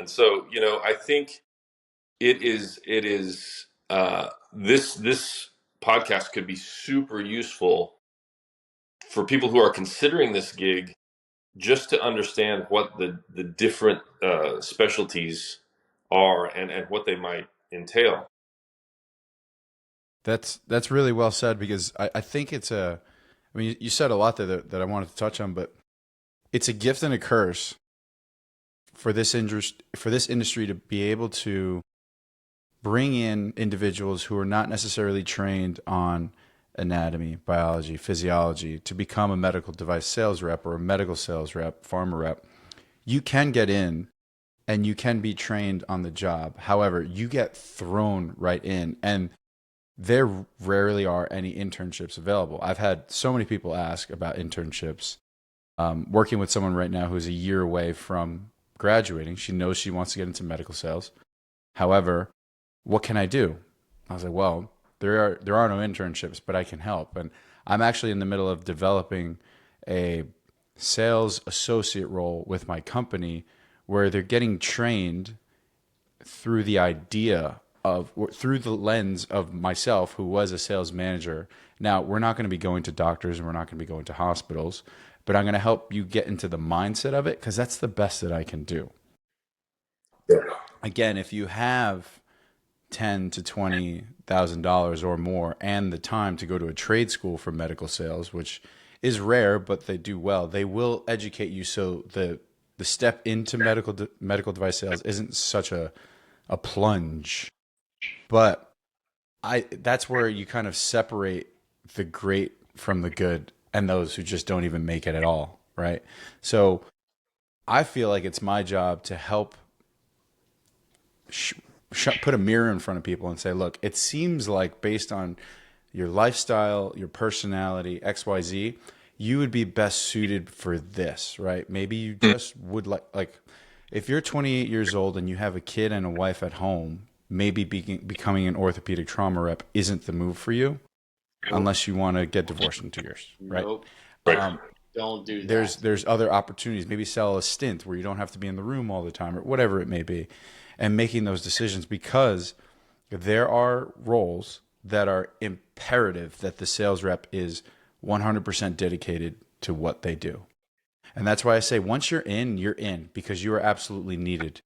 And so, I think this podcast could be super useful for people who are considering this gig, just to understand what the different specialties are, and what they might entail. That's really well said because I think it's a, I mean, you said a lot there that I wanted to touch on, but it's a gift and a curse for this industry to be able to bring in individuals who are not necessarily trained on anatomy, biology, physiology to become a medical device sales rep or a medical sales rep, pharma rep. You can get in and you can be trained on the job. However, you get thrown right in, and there rarely are any internships available. I've had so many people ask about internships. Working with someone right now who's a year away from graduating. She knows she wants to get into medical sales. However, what can I do? I was like, well, there are no internships, but I can help. And I'm actually in the middle of developing a sales associate role with my company where they're getting trained through the idea of, through the lens of myself, who was a sales manager. Now, we're not going to be going to doctors and we're not going to be going to hospitals, but I'm going to help you get into the mindset of it because that's the best that I can do. Yeah. Again, if you have $10,000 to $20,000 or more and the time to go to a trade school for medical sales, which is rare, but they do well, they will educate you so the step into medical device sales isn't such a plunge. But I that's where you kind of separate the great from the good and those who just don't even make it at all, right? So I feel like it's my job to help put a mirror in front of people and say, look, it seems like based on your lifestyle, your personality, XYZ, you would be best suited for this, right? Maybe you just would like if you're 28 years old and you have a kid and a wife at home, maybe becoming an orthopedic trauma rep isn't the move for you Nope. unless you want to get divorced in 2 years, right? Nope. Right. Don't do There's that. there's other opportunities. Maybe sell a stint where you don't have to be in the room all the time or whatever it may be, and making those decisions because there are roles that are imperative that the sales rep is 100% dedicated to what they do. And that's why I say once you're in because you are absolutely needed.